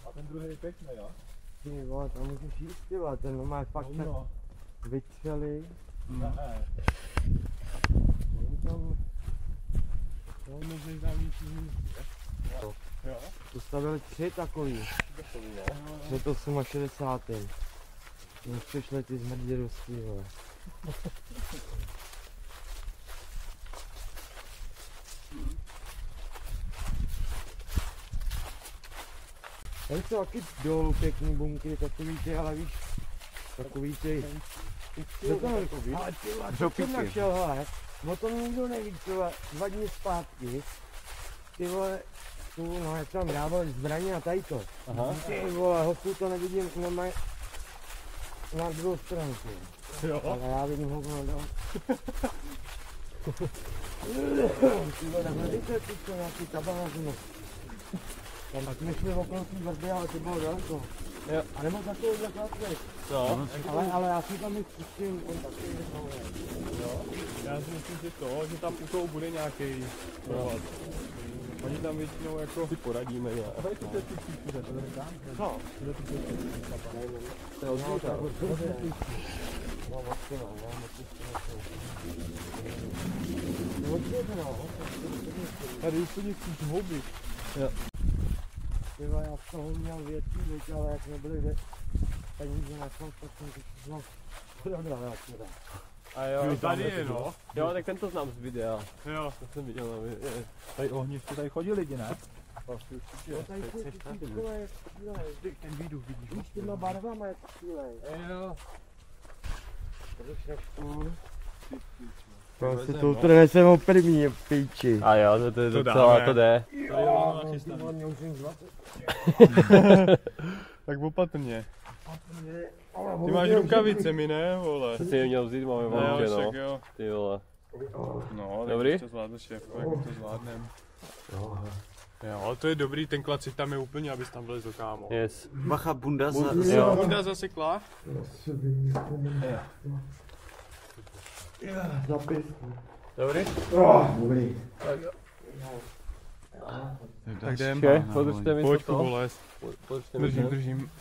A ten druhý je pěkný, jo? Ty vole, tam můžeš jít, ty vole, ten má fakt tak vytřelý. No, můžeš tam jít jiný, jo? Postavili 3 takový. Před 68. Už přišli ty zmrděrostí, vole. Tady jsou taky dolů pěkný bunky, takový ty, ale víš, takový ty... Co to je? Ale ty vole, co jsem našel, hele, o tom nikdo neví, ty vole, 2 dny zpátky, ty vole, tu, no jak tam dával zbraně a tady to. Aha. Ty vole, hochu to nevidím, nemají na druhou stranu, jo. Ale já vidím hochu na dál. Ty vole, takhle víte, ty to nějaký tabanářino. Tam jsme šli okolo té vrby, ale to bylo daleko. Jo. A nebo takovýhle chlapek. No. Ale já si tam jich pustím, on taky neznamená. Jo. Já si myslím, že tam u toho bude nějaký prohled. Oni tam většinou jako si poradíme nějak. A to je ty příčky, to je tam? No. To je odvěta. Tady úplně chcíš houby. Jo. Tyhle, já z toho měl věcí, ale jak nebyly peníze na konc, tak jsem to všechno prodal, jak to dá. A jo, tady je, no. Jo, tak ten to znám z videa. Jo. To jsem viděl na videu. Tady ohniště, tady chodí lidi, ne? Vlastně určitě. No tady ty štítkové jak štílej. Ten výduch vidíš. Víš těma barvama jak štílej. Jo. To už neštěl. To si to utrnesem o první píči. A jo, to je docela, to jde. Tak opatrně. Ty máš rukavice, my ne, vole. Co jsi je měl vzít, máme volče, no. Jo. Ty vole. No, dobrý? to zvládne šéfko, jak to zvládnem. Jo, to je dobrý, ten klacik tam je úplně, abys tam vlezl, kámo. Yes. Bacha, bunda Bunda zasekla? Zapis. Dobrý? Dobrý. Tak jdem. Podržte mi Pojď, to. Kubolez. Držím.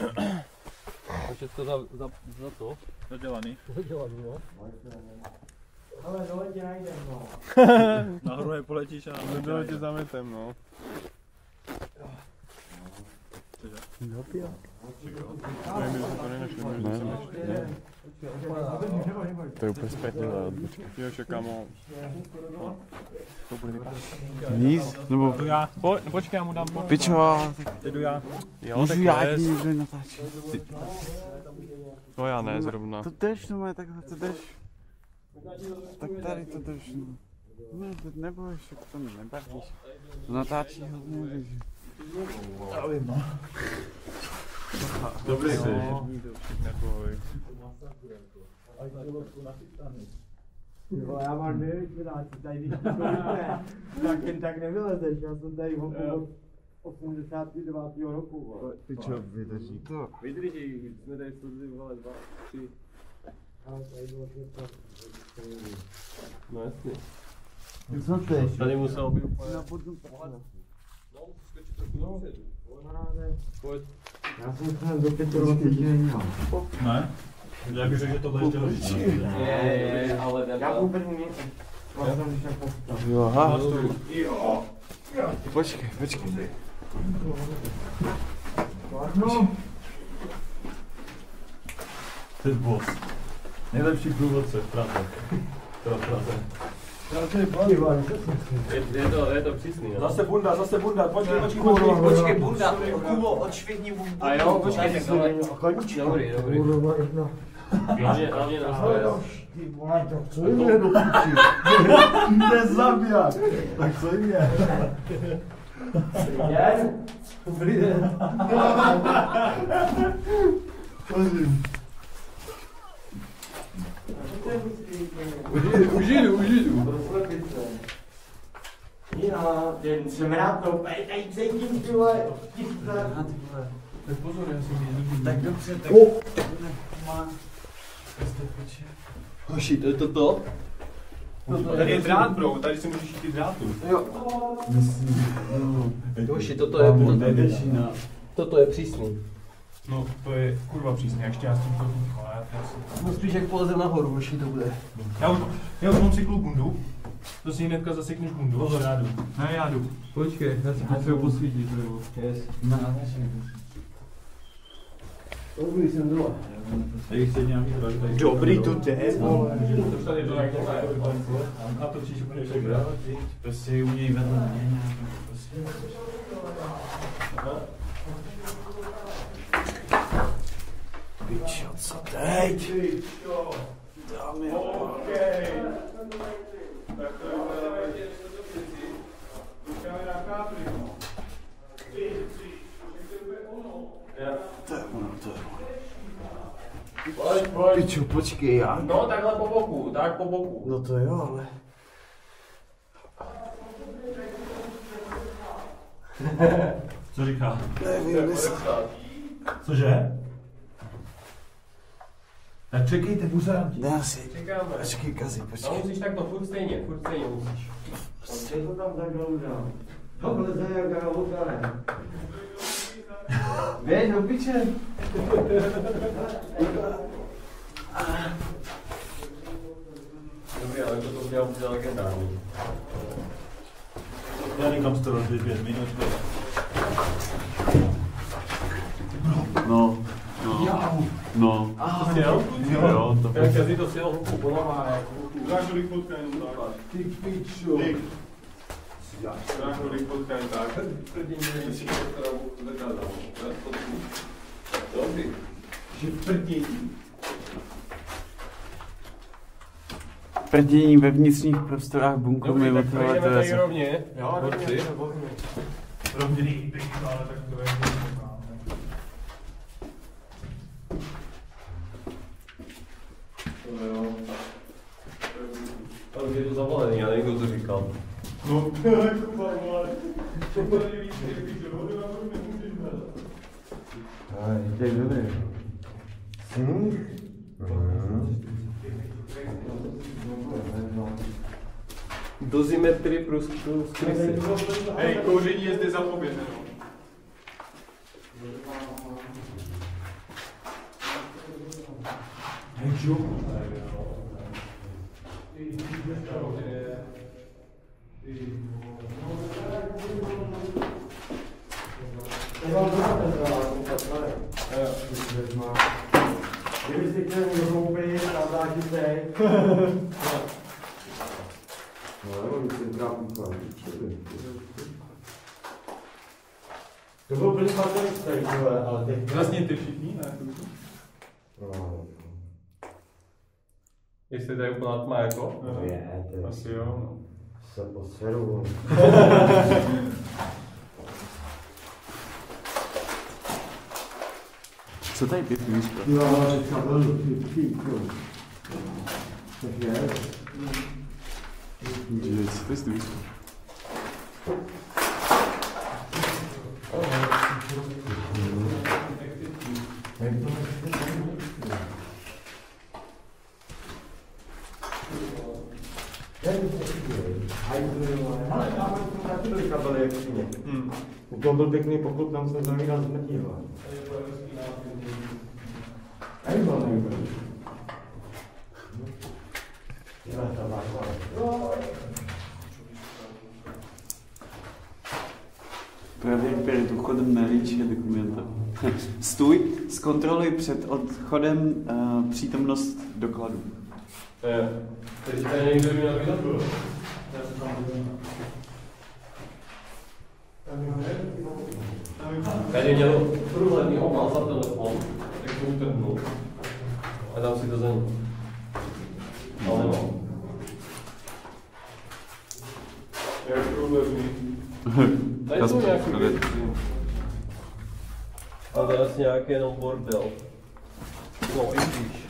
Máš to za to? Dodělaný. No. Ale dole tě najdem, no. Nahoru nepoletíš a dole tě zametem, no. To je úplně zpětně zále. Jo, čekámo. To bude vypadat. Nic, nebo... Jdu já. Počkej, já mu dám po. Pičo, Jdu já. Jo, můžu tak já jest. někdo natáčet. No já ne, zrovna. To jdeš, no takhle to jdeš. Tak tady to jdeš, no. Ne, to neboješ, jak to nebavíš. To natáčí hodně lidí. Dobrý jsi. Neboj. Jo, já mám 2 vydáci, tady když to ne, tak jen tak nevylezeš, já jsem tady okolo 89. roku. Pičo, vydrží to. Vydrží, jsme tady slzy, vole, 2, 3. No jasně. Co ty? Tady muselo být úplně... Na podnu pohled. No, skočit trochu dopředu. Pojď. Já jsem se do 25 neměl. Ne? Já bych řekl, že tohle ještě lepší. Je, ale jdem Já to. vůbec nejsem. Já jsem když tak pochutnal. Jo, aha. Jo. Počkej. No. Ty boss. Nejlepší průvodce v Praze. To v Praze. Je to přísný, no. Zase bunda, počkej, bunda. Kubo, odšvihni bundu. A jo, počkej, dobrý. Hlavně na svoje. Ty vole, to co jim je do piči? Nezabijat. Tak co jim je? Dobrý den. Užiju. Jo, ten smrad, no, tady cítím, ty vole. Tak pozor, já jsem jedu. Tak dobře, tak... Má. Hoši, to je to? Tady je drát, bro, tady si můžeš jít drátu. Jo. Joši, toto je přísný. No, to je kurva přísně, jak šťastný to No spíš jak polezem nahoru, Joši, to bude. Já už mám cyklou bundu. To si hnedka zasekneš bundu. Pozor, já jdu. Ne, já jdu. Počkej, já si potřebuji posvítit, nebo. Yes. Dobrý, jsem dole. Tady chce nějaký tady. Dobrý to jde, vole. To tady to jak to je. A to příště bude však dát. Prostě umějí vedle mě nějak. Pičo, co teď? Dámy a Okej. Tak to je počkáme na kápry, no. to je ono, to je ono. Pičo, počkej, já. No, takhle po boku, tak po boku. No to jo, ale... Co říká? Nevím, jestli... Cože? Tak čekejte, buzerantí. Ne, asi. Čekáme. Počkej, Kazi, No počkej. musíš takto, furt stejně musíš. Co to tam takhle udělám? Takhle za jaká hotel. Běž do piče. Dobrý, ale to udělal úplně legendární. Já někam z toho 5 minut. No. No. Aha, jo? Jo, to Jak si to silou huku polavá, jako. Ukážu fotka jenom tak. Ty pičo. Ukážu fotka jen tak. První nevím, si to zakázal. Dobrý. Že prdí. Prdění ve vnitřních prostorách bunkru Dobrý, mimo tak tohle projdeme tady terase. rovně. Jo, Borci. Rovněný, ale tak to je. Jo. Ale už je to zavalený, já nevím, kdo to říkal. No, kurva, vole. To tady víc, že vodu na vodu nemůžeš brát. To je dobré. Dozimetry plus krysy. Hej, kouření je zde zapovězeno. Hej, čo? Kdyby si chtěl někdo koupit, tam dáš tej. No, nebo myslím, trápník vám to byl plný fantastický, ale teď... Vlastně ty všichni, ne? No, Jestli to je úplná tma, jako? je, to je... Asi jo, no. Se posveru. Co tady pěkný skoro? No, teďka byl píčo. Tak je. Co ty stojíš? Ale tam taky byly kabely jak přímě. To byl pěkný pokud, tam jsem zavíral zmrtí. Právě před odchodem největšího dokumenta. Stůj, zkontroluj před odchodem přítomnost dokladů. Teď tady někdo měl vydat. Tady měl průhledný obal za telefon, tak to utrhnul. A dám si to za ní. Ale nemám. Jak průhledný. Tady jsou nějaký věci. Ale to je asi nějaký jenom bordel. No, i když.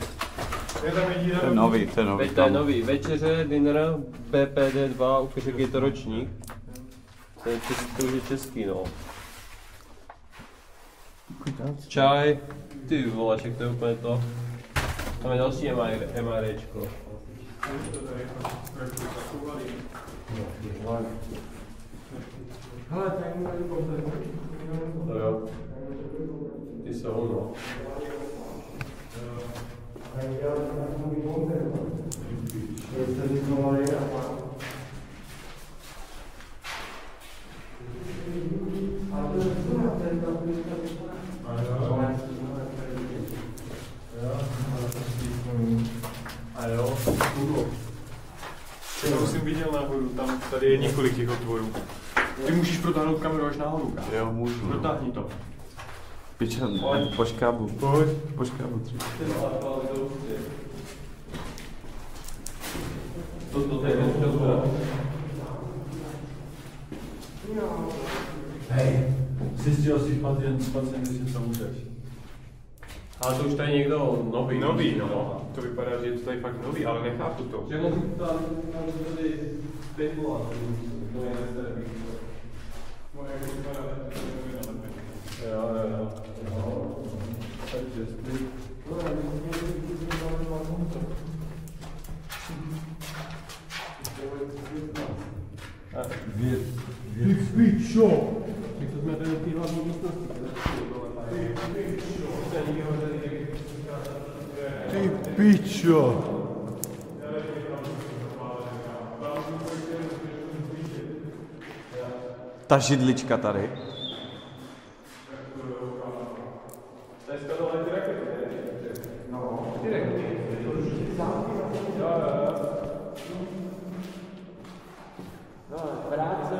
Je tam jediná... To je nový, to je nový. Teď to je nový. Večeře, dinner, BPD2, už jaký je to ročník. To už je český, no. Čaj. Ty vole, však to je úplně to. Tam je další MREčko. Hele, tady můžu koupit. To jo. Ty jsou, no. A jo, budu. Já už jsem viděl nahoru, tam tady je několik těch otvorů. Ty můžeš protáhnout kameru až nahoru. Jo, můžu. Protáhni to. Piče, po škábu. Pojď. Po škábu třeba. To je to. Hej, zjistil jsi pacient, že co můžeš. Ale to už tady někdo nový. Nový, no. To vypadá, že je to tady fakt nový, ale nechápu to. Že on tam tady tejbula, to je nesterný. Jo. Takže Ty pičo! my to jsme tady v té hlavní místnosti. Ty pičo! Ta židlička tady. Práce,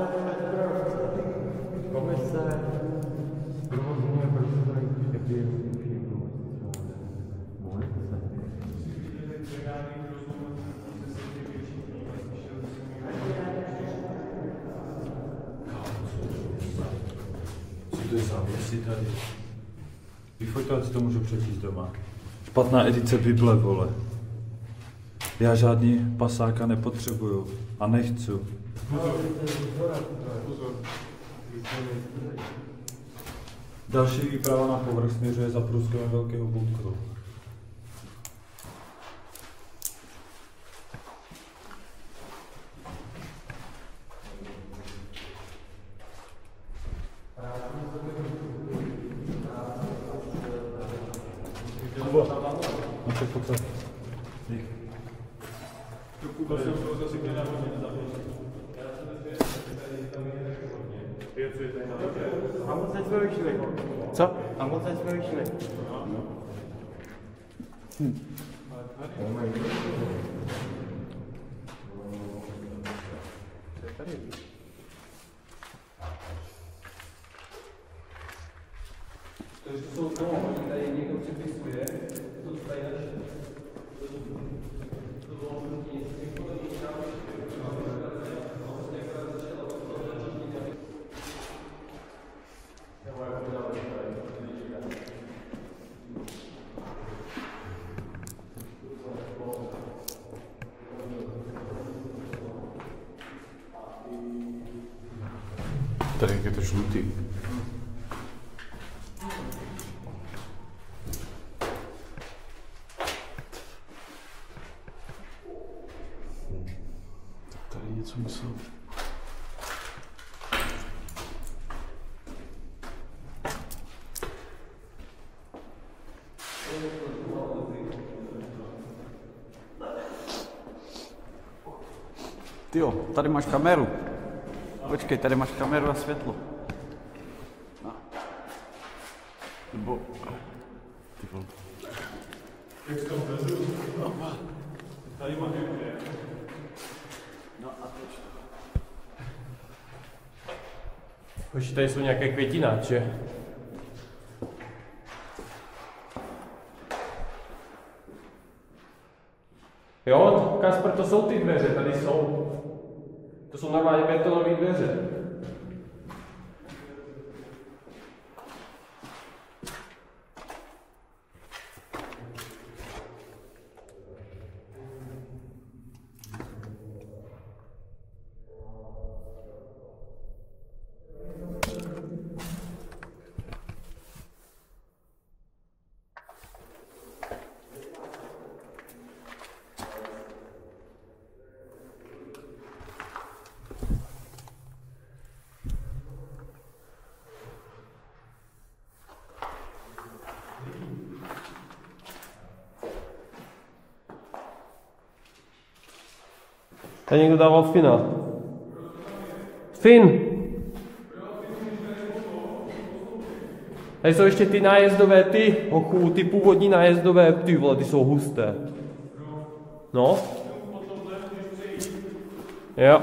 komise, provozujeme prostě všechny Co to je za věci tady? Vyfotovat si to můžu přečíst doma. Špatná edice Bible, vole. Já žádný pasáka nepotřebuju a nechci. Další výprava na povrch směřuje za průzkumem velkého bunkru. No tak pojď. A moc jsme vyšli. Co? A moc jsme vyšli. Takže to jsou to, tady někdo připisuje, to tady naše. To bylo první, Tady je to žlutý. Tady něco musel. Tyjo, tady máš kameru. Počkej, tady máš kameru a světlo. No. Nebo... Ty vole. Tady máš je. No a teď. Hoši, tady jsou nějaké květináče. Jo, Kasper, to jsou ty dveře, tady jsou. To jsou normálně betonové dveře. Tady někdo dával Fina. Fin! Tady jsou ještě ty nájezdové, ty původní nájezdové, ty vole, ty jsou husté. No? Jo.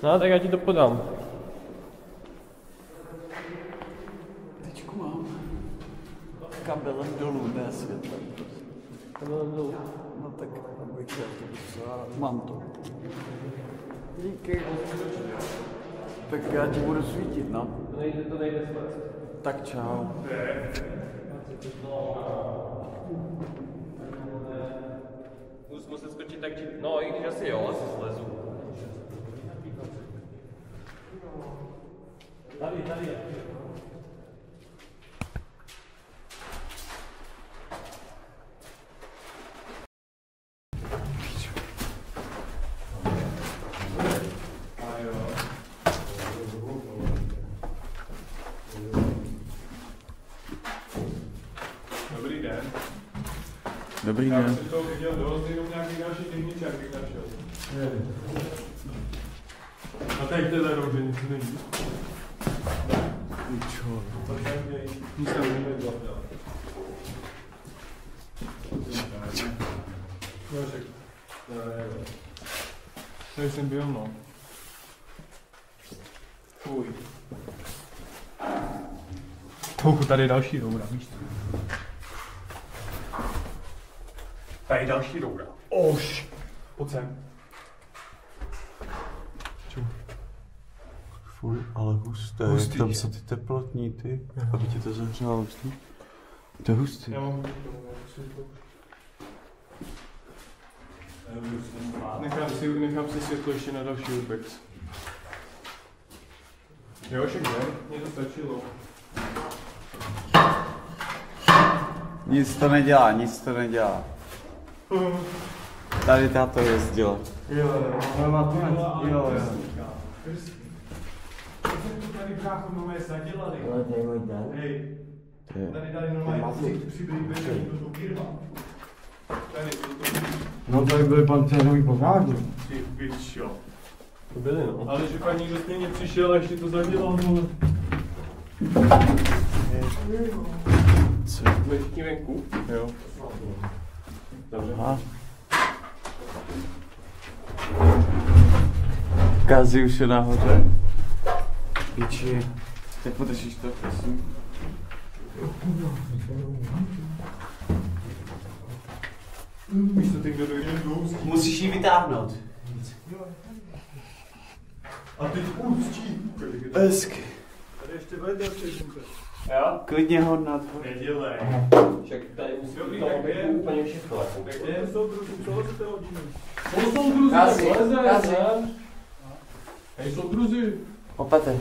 No, tak já ti to podám. Teďku mám kabelem dolů, ne světlem. Kabelem dolů. No tak abych chtěl to mám to. Díky. Tak já ti budu svítit, no. To nejde spát. Tak čau. Musím skočit tak, no i když asi jo, asi slezu. Tady je. Dobrý den. Dobrý Já den. jsem to viděl dost, jenom nějaký další techničák bych našel. A tady tyhle rouže nic není. Čo? Nic tam nebylo. No však. Tady jsem byl, no. Fuj. Touchu, tady je další roura, víš co? Tady je další roura. Oš! Pojď sem. Čum. Fuj, ale husté. Hustý. Jak tam jsou ty teplotní, ty. Aby ti to zahřelo hustý. To je hustý. Já mám nechám si světlo ještě na další urbex. Jo, však ne, mně to stačilo. Nic to nedělá. Tady táto jezdila. Jo. Jo. Co jsem tu tady bráchu nové zadělali? Ale to je můj den. Hej, To je. tady dali normálně přiblíbený do kirva. Tady to. No to byly pancérový pořádně. Ty pičo. To byly, no. Ale že pak někdo stejně přišel a ještě to zadělal, vole. Co? Jsme všichni venku? Jo. Dobře. Aha. Kazi už je nahoře. Piči. Tak podržíš to, prosím. Víš co, ty kdo dojde do ústí. Musíš ji vytáhnout. A teď ústí. Hezky. Tady ještě vede přežůte. Jo? Klidně ho nad. Nedělej. Však tady musí Dobrý, to tak být je. úplně všechno. Tak kde jsou druzy, co se to hodíme? Jsou druzy, Kazi, tak leze, Kazi. ne? Hej, jsou druzy. Opatrně.